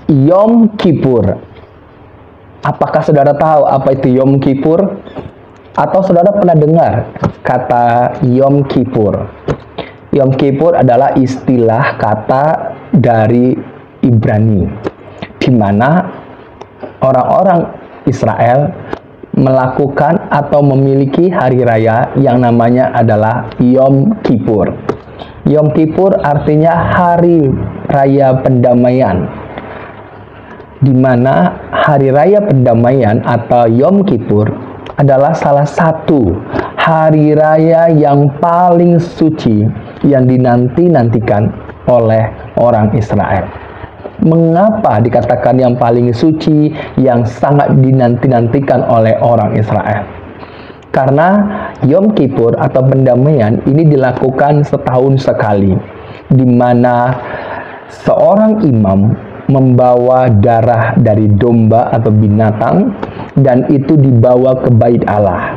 Yom Kippur. Apakah saudara tahu apa itu Yom Kippur? Atau saudara pernah dengar kata Yom Kippur? Yom Kippur adalah istilah kata dari Ibrani, di mana orang-orang Israel melakukan atau memiliki hari raya yang namanya adalah Yom Kippur. Yom Kippur artinya hari raya pendamaian, di mana hari raya pendamaian atau Yom Kippur adalah salah satu hari raya yang paling suci yang dinanti-nantikan oleh orang Israel. Mengapa dikatakan yang paling suci, yang sangat dinanti-nantikan oleh orang Israel? Karena Yom Kippur atau pendamaian ini dilakukan setahun sekali, di mana seorang imam membawa darah dari domba atau binatang, dan itu dibawa ke bait Allah.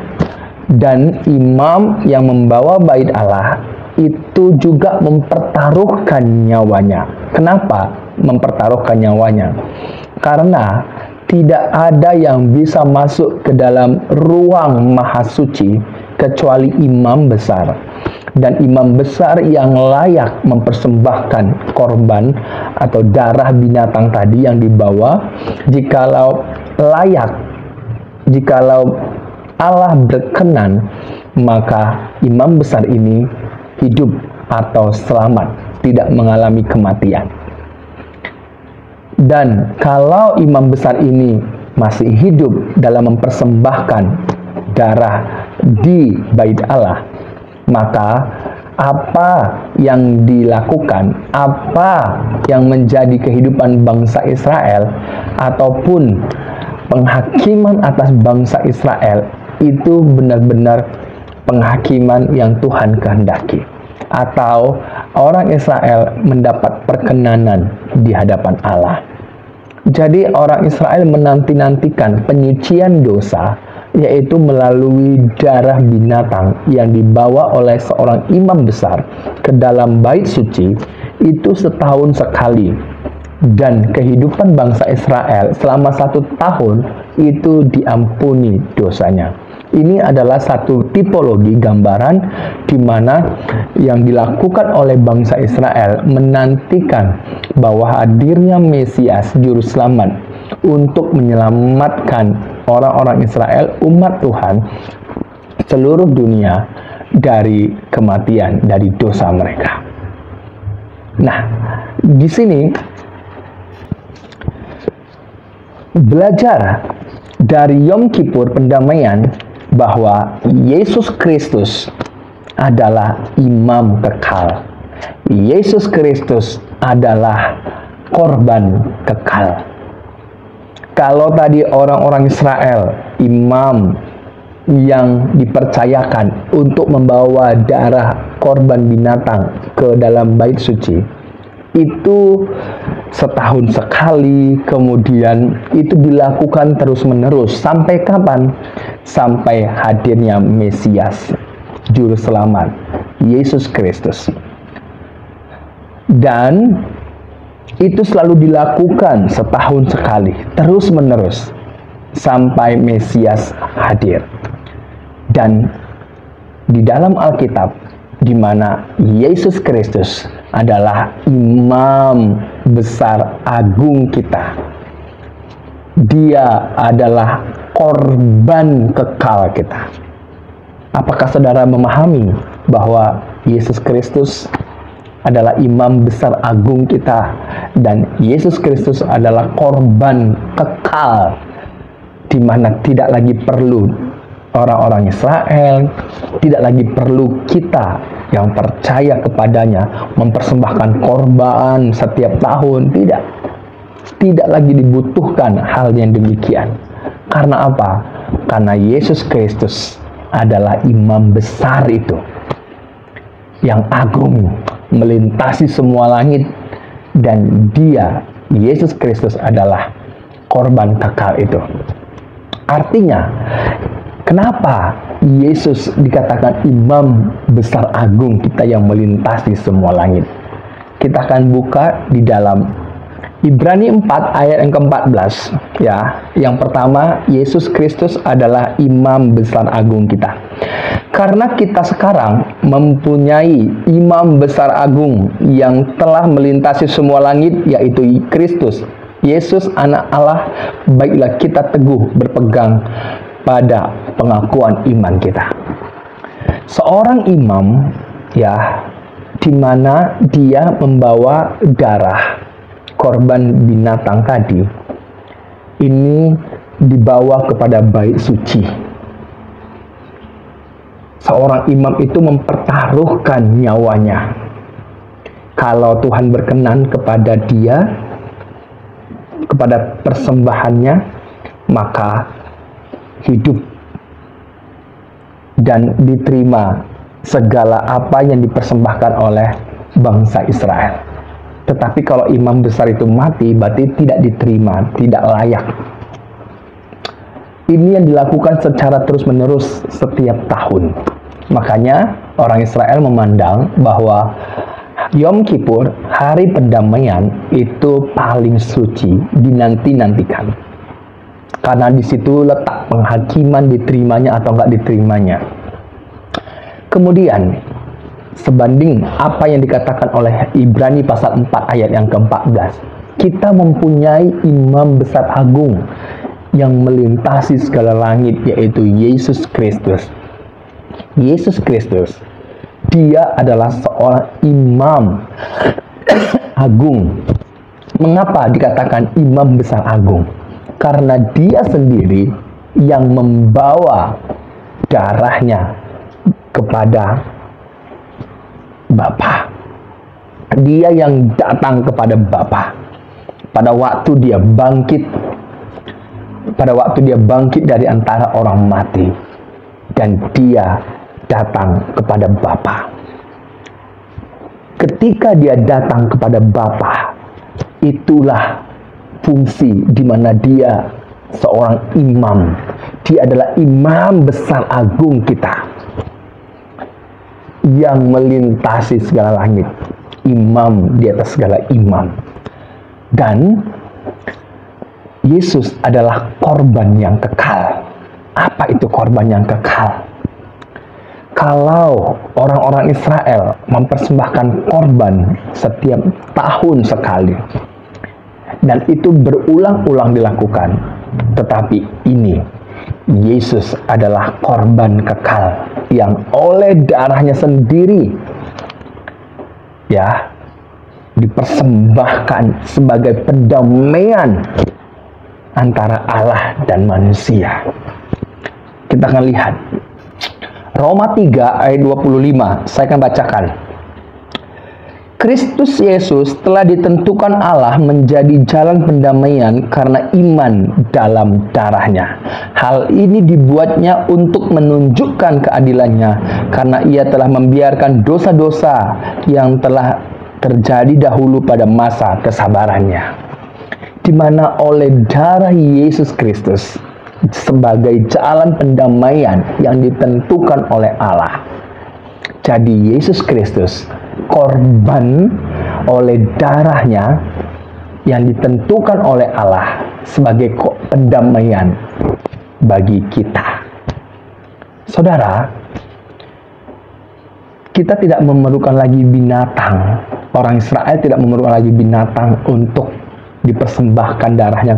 Dan imam yang membawa bait Allah itu juga mempertaruhkan nyawanya. Kenapa mempertaruhkan nyawanya? Karena tidak ada yang bisa masuk ke dalam ruang maha suci kecuali imam besar. Dan imam besar yang layak mempersembahkan korban atau darah binatang tadi yang dibawa, jikalau layak, jikalau Allah berkenan, maka imam besar ini hidup atau selamat, tidak mengalami kematian. Dan kalau imam besar ini masih hidup dalam mempersembahkan darah di bait Allah, maka apa yang dilakukan, apa yang menjadi kehidupan bangsa Israel ataupun penghakiman atas bangsa Israel itu benar-benar penghakiman yang Tuhan kehendaki, atau orang Israel mendapat perkenanan di hadapan Allah. Jadi orang Israel menanti-nantikan penyucian dosa, yaitu melalui darah binatang yang dibawa oleh seorang imam besar ke dalam bait suci, itu setahun sekali. Dan kehidupan bangsa Israel selama 1 tahun itu diampuni dosanya. Ini adalah satu tipologi gambaran di mana yang dilakukan oleh bangsa Israel menantikan bahwa hadirnya Mesias Juru Selamat untuk menyelamatkan orang-orang Israel, umat Tuhan, seluruh dunia dari kematian, dari dosa mereka. Nah, di sini belajar dari Yom Kippur pendamaian bahwa Yesus Kristus adalah imam kekal. Yesus Kristus adalah korban kekal. Kalau tadi orang-orang Israel, imam yang dipercayakan untuk membawa darah korban binatang ke dalam bait suci, itu setahun sekali, kemudian itu dilakukan terus-menerus. Sampai kapan? Sampai hadirnya Mesias, Juru Selamat, Yesus Kristus. Dan itu selalu dilakukan setahun sekali, terus-menerus, sampai Mesias hadir. Dan di dalam Alkitab, di mana Yesus Kristus adalah imam besar agung kita, Dia adalah korban kekal kita. Apakah saudara memahami bahwa Yesus Kristus adalah imam besar agung kita, dan Yesus Kristus adalah korban kekal, di mana tidak lagi perlu orang-orang Israel, tidak lagi perlu kita yang percaya kepadanya mempersembahkan korban setiap tahun. Tidak lagi dibutuhkan hal yang demikian. Karena apa? Karena Yesus Kristus adalah imam besar itu, yang agung, melintasi semua langit, dan Dia, Yesus Kristus, adalah korban kekal itu. Artinya, kenapa Yesus dikatakan imam besar agung kita yang melintasi semua langit? Kita akan buka di dalam Ibrani 4 ayat yang ke-14 ya. Yang pertama, Yesus Kristus adalah imam besar agung kita. Karena kita sekarang mempunyai imam besar agung yang telah melintasi semua langit, yaitu Kristus Yesus anak Allah, baiklah kita teguh berpegang pada pengakuan iman kita. Seorang imam ya, di mana dia membawa darah korban binatang tadi, ini dibawa kepada bait suci. Seorang imam itu mempertaruhkan nyawanya. Kalau Tuhan berkenan kepada dia, kepada persembahannya, maka hidup dan diterima segala apa yang dipersembahkan oleh bangsa Israel. Tetapi kalau imam besar itu mati, berarti tidak diterima, tidak layak. Ini yang dilakukan secara terus-menerus setiap tahun. Makanya orang Israel memandang bahwa Yom Kippur, hari pendamaian, itu paling suci, dinanti-nantikan. Karena di situ letak penghakiman diterimanya atau enggak diterimanya. Kemudian, sebanding apa yang dikatakan oleh Ibrani pasal 4 ayat yang ke-14, kita mempunyai imam besar agung yang melintasi segala langit, yaitu Yesus Kristus. Yesus Kristus, dia adalah seorang imam agung. Mengapa dikatakan imam besar agung? Karena dia sendiri yang membawa darahnya kepada Bapa. Dia yang datang kepada Bapa pada waktu dia bangkit, dari antara orang mati, dan dia datang kepada Bapa. Ketika dia datang kepada Bapa, itulah fungsi di mana dia seorang imam. Dia adalah imam besar agung kita yang melintasi segala langit, imam di atas segala imam. Dan Yesus adalah korban yang kekal. Apa itu korban yang kekal? Kalau orang-orang Israel mempersembahkan korban setiap tahun sekali, dan itu berulang-ulang dilakukan, tetapi ini Yesus adalah korban kekal yang oleh darahnya sendiri ya dipersembahkan sebagai pendamaian antara Allah dan manusia. Kita akan lihat Roma 3 ayat 25. Saya akan bacakan. Kristus Yesus telah ditentukan Allah menjadi jalan pendamaian karena iman dalam darahnya. Hal ini dibuatnya untuk menunjukkan keadilannya karena ia telah membiarkan dosa-dosa yang telah terjadi dahulu pada masa kesabarannya. Di mana oleh darah Yesus Kristus sebagai jalan pendamaian yang ditentukan oleh Allah. Jadi Yesus Kristus korban oleh darahnya yang ditentukan oleh Allah sebagai pendamaian bagi kita. Saudara, kita tidak memerlukan lagi binatang. Orang Israel tidak memerlukan lagi binatang untuk dipersembahkan darahnya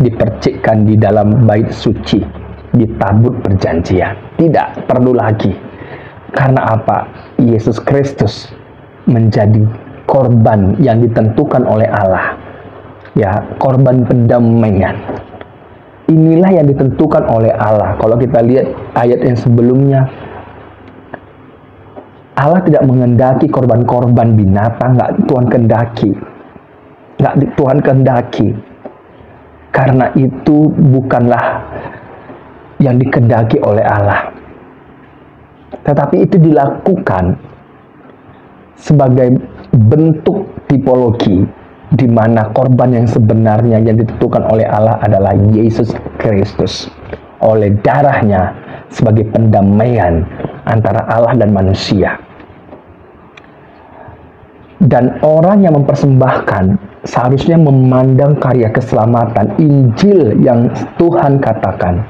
dipercikkan di dalam bait suci, di tabut perjanjian. Tidak perlu lagi. Karena apa? Yesus Kristus menjadi korban yang ditentukan oleh Allah. Ya, korban pendamaian. Inilah yang ditentukan oleh Allah. Kalau kita lihat ayat yang sebelumnya, Allah tidak mengendaki korban-korban binatang, nggak Tuhan kehendaki. Nggak Tuhan kehendaki. Karena itu bukanlah yang dikehendaki oleh Allah. Tetapi itu dilakukan sebagai bentuk tipologi di mana korban yang sebenarnya yang ditentukan oleh Allah adalah Yesus Kristus. Oleh darahnya sebagai pendamaian antara Allah dan manusia. Dan orang yang mempersembahkan seharusnya memandang karya keselamatan Injil yang Tuhan katakan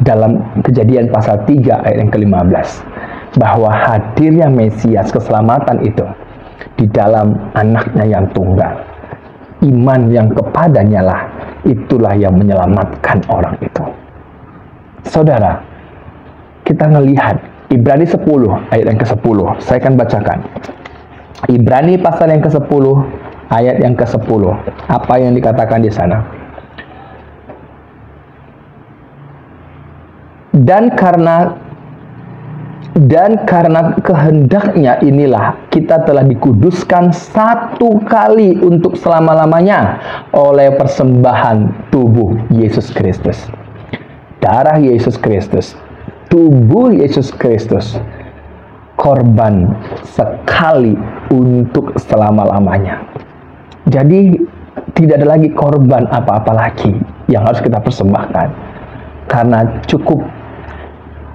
dalam Kejadian pasal 3 ayat yang ke-15, bahwa hadirnya Mesias keselamatan itu di dalam anaknya yang tunggal. Iman yang kepadanya lah, itulah yang menyelamatkan orang itu. Saudara, kita melihat Ibrani 10 ayat yang ke-10. Saya akan bacakan. Ibrani pasal yang ke-10 ayat yang ke-10. Apa yang dikatakan di sana? Dan karena kehendaknya inilah kita telah dikuduskan satu kali untuk selama-lamanya oleh persembahan tubuh Yesus Kristus. Darah Yesus Kristus, tubuh Yesus Kristus, korban sekali untuk selama-lamanya. Jadi tidak ada lagi korban apa-apa lagi yang harus kita persembahkan, karena cukup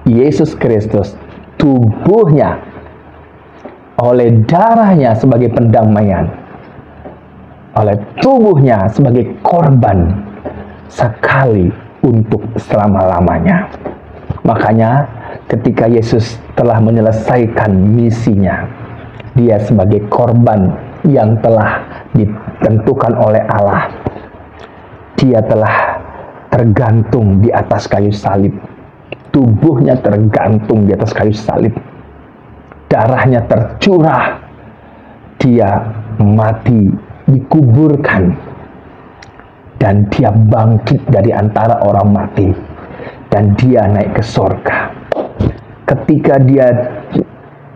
Yesus Kristus, tubuhnya oleh darahnya sebagai pendamaian, oleh tubuhnya sebagai korban sekali untuk selama-lamanya. Makanya ketika Yesus telah menyelesaikan misinya, dia sebagai korban yang telah ditentukan oleh Allah, dia telah tergantung di atas kayu salib. Tubuhnya tergantung di atas kayu salib. Darahnya tercurah. Dia mati, dikuburkan. Dan dia bangkit dari antara orang mati. Dan dia naik ke surga. Ketika dia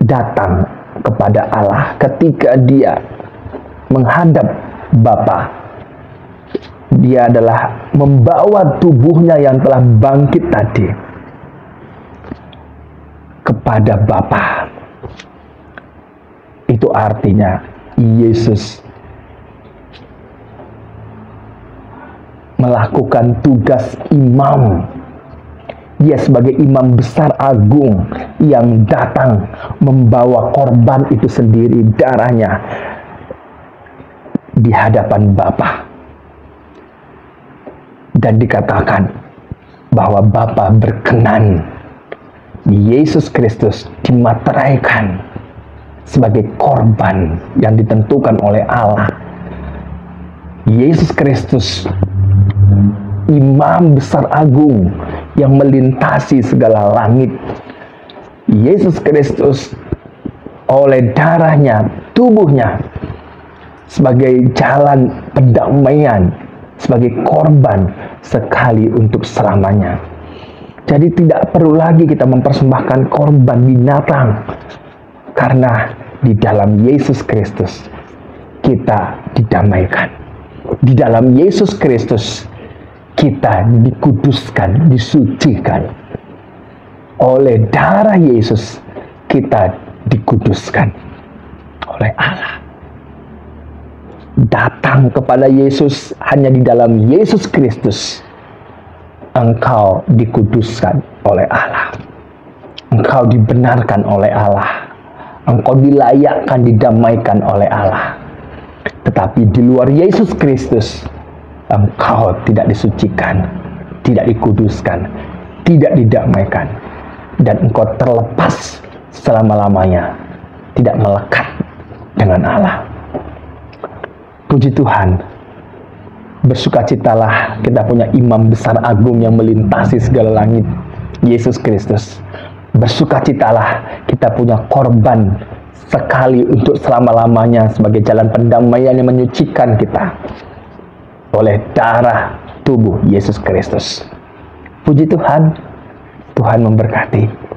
datang kepada Allah, ketika dia menghadap Bapa, dia adalah membawa tubuhnya yang telah bangkit tadi kepada Bapa. Itu artinya Yesus melakukan tugas imam. Dia sebagai imam besar agung yang datang membawa korban itu sendiri, darahnya, di hadapan Bapa. Dan dikatakan bahwa Bapa berkenan Yesus Kristus dimateraikan sebagai korban yang ditentukan oleh Allah. Yesus Kristus, imam besar agung yang melintasi segala langit. Yesus Kristus oleh darahnya, tubuhnya sebagai jalan pendamaian, sebagai korban sekali untuk selamanya. Jadi tidak perlu lagi kita mempersembahkan korban binatang, karena di dalam Yesus Kristus kita didamaikan. Di dalam Yesus Kristus kita dikuduskan, disucikan. Oleh darah Yesus kita dikuduskan oleh Allah. Datang kepada Yesus, hanya di dalam Yesus Kristus engkau dikuduskan oleh Allah. Engkau dibenarkan oleh Allah. Engkau dilayakkan, didamaikan oleh Allah. Tetapi di luar Yesus Kristus, engkau tidak disucikan, tidak dikuduskan, tidak didamaikan. Dan engkau terlepas selama-lamanya, tidak melekat dengan Allah. Puji Tuhan, bersukacitalah kita punya imam besar agung yang melintasi segala langit, Yesus Kristus. Bersukacitalah kita punya korban sekali untuk selama-lamanya sebagai jalan pendamaian yang menyucikan kita oleh darah tubuh Yesus Kristus. Puji Tuhan, Tuhan memberkati.